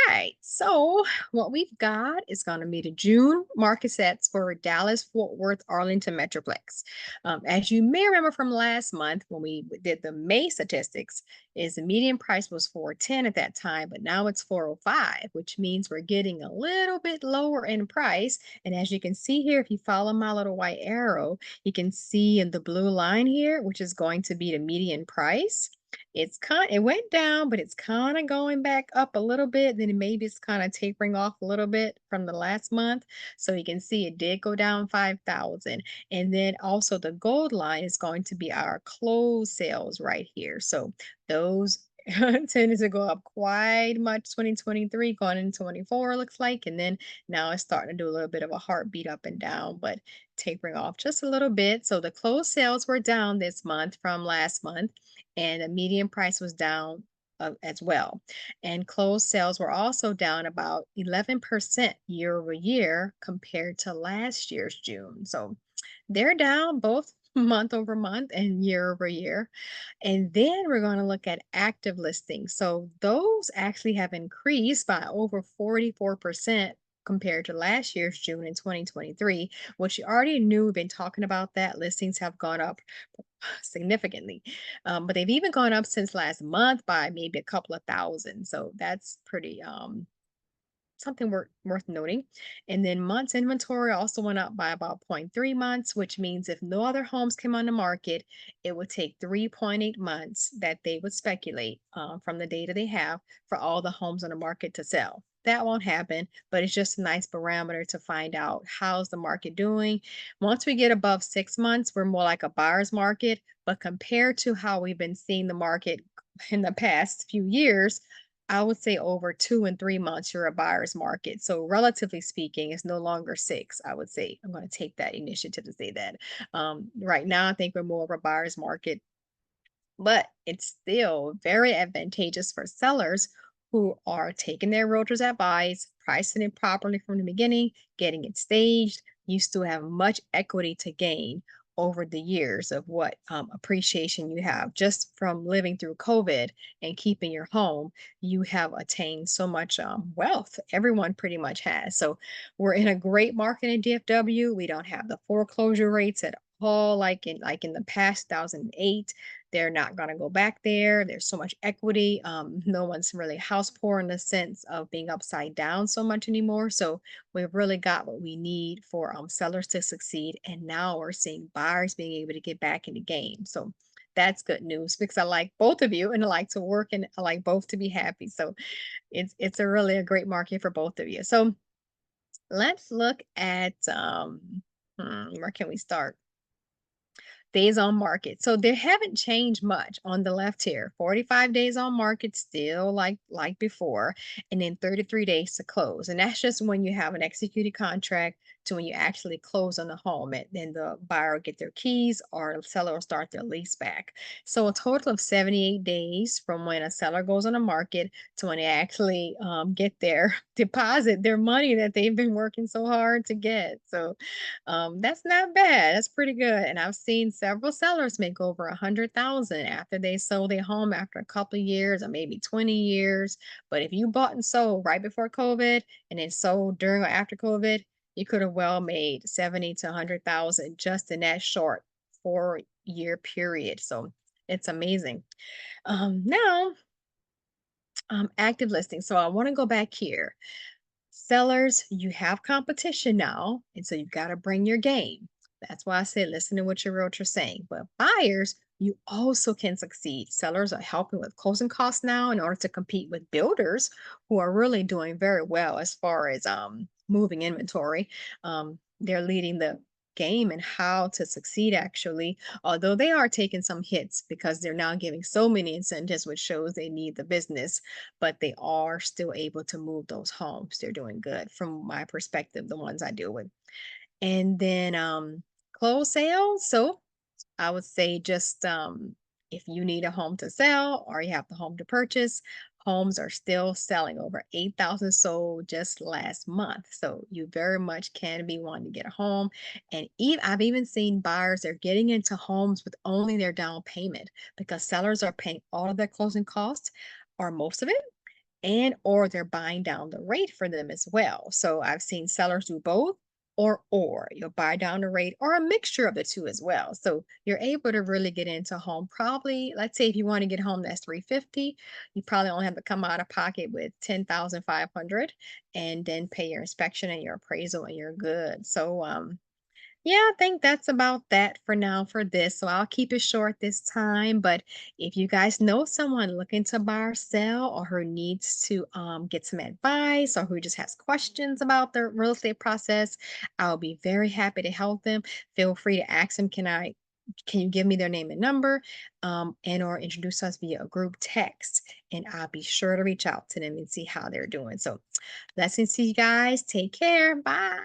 right. So what we've got is going to be the June market sets for Dallas, Fort Worth, Arlington Metroplex. As you may remember from last month when we did the May statistics, is the median price was 410 at that time, but now it's 405, which means we're getting a little bit lower in price. And as you can see here, if you follow my little white arrow, you can see in the blue line here, which is going to be the median price. It went down, but it's kind of going back up a little bit. Then maybe it's kind of tapering off a little bit from the last month. So you can see it did go down 5,000. And then also the gold line is going to be our closed sales right here. So those tended to go up quite much 2023 going into 24 looks like, and then now it's starting to do a little bit of a heartbeat up and down, but tapering off just a little bit. So the closed sales were down this month from last month, and the median price was down as well. And closed sales were also down about 11% year over year compared to last year's June. So they're down both month over month and year over year. And then we're going to look at active listings. So those actually have increased by over 44% compared to last year's June in 2023, which you already knew. We've been talking about that. Listings have gone up significantly. But they've even gone up since last month by maybe a couple of thousand. So that's pretty something worth noting. And then months inventory also went up by about 0.3 months, which means if no other homes came on the market, it would take 3.8 months that they would speculate from the data they have for all the homes on the market to sell. That won't happen, but it's just a nice barometer to find out how's the market doing. Once we get above 6 months, we're more like a buyer's market. But compared to how we've been seeing the market in the past few years, I would say over 2 and 3 months, you're a buyer's market. So relatively speaking, it's no longer 6, I would say. I'm going to take that initiative to say that. Right now, I think we're more of a buyer's market, but it's still very advantageous for sellers who are taking their realtors advice, pricing it properly from the beginning, getting it staged. You still have much equity to gain over the years of what appreciation you have just from living through COVID and keeping your home. You have attained so much wealth. Everyone pretty much has. So we're in a great market in DFW. We don't have the foreclosure rates at all like in the past 2008. They're not going to go back there. There's so much equity. No one's really house poor in the sense of being upside down so much anymore. So we've really got what we need for sellers to succeed. And now we're seeing buyers being able to get back in the game. So that's good news because I like both of you and I like to work and I like both to be happy. So it's a really a great market for both of you. So let's look at where can we start? Days on market. So they haven't changed much on the left here. 45 days on market, still like before, and then 33 days to close. And that's just when you have an executed contract to when you actually close on the home. And then the buyer will get their keys or the seller will start their lease back. So a total of 78 days from when a seller goes on the market to when they actually get their deposit, their money that they've been working so hard to get. So that's not bad. That's pretty good. And I've seen several sellers make over 100,000 after they sold their home after a couple of years or maybe 20 years. But if you bought and sold right before COVID and then sold during or after COVID, you could have well made 70 to 100,000 just in that short 4 year period. So it's amazing. Now, active listings. So I want to go back here. Sellers, you have competition now, and so you've got to bring your game. That's why I said listen to what your realtor's saying. But buyers, you also can succeed. Sellers are helping with closing costs now in order to compete with builders who are really doing very well as far as moving inventory. They're leading the game and how to succeed actually, although they are taking some hits because they're now giving so many incentives, which shows they need the business, but they are still able to move those homes. They're doing good from my perspective, the ones I deal with. And then close sales. So I would say just if you need a home to sell or you have the home to purchase, homes are still selling over 8,000 sold just last month. So you very much can be wanting to get a home. And I've even seen buyers, they're getting into homes with only their down payment because sellers are paying all of their closing costs or most of it. and or they're buying down the rate for them as well. So I've seen sellers do both or you'll buy down the rate or a mixture of the two as well. So you're able to really get into home. Probably, let's say if you want to get home that's 350, you probably only have to come out of pocket with 10,500 and then pay your inspection and your appraisal and you're good. So yeah, I think that's about that for now for this. So I'll keep it short this time. But if you guys know someone looking to buy or sell or who needs to get some advice or who just has questions about the real estate process, I'll be very happy to help them. Feel free to ask them, can you give me their name and number and or introduce us via a group text and I'll be sure to reach out to them and see how they're doing. So blessings to you guys. Take care. Bye.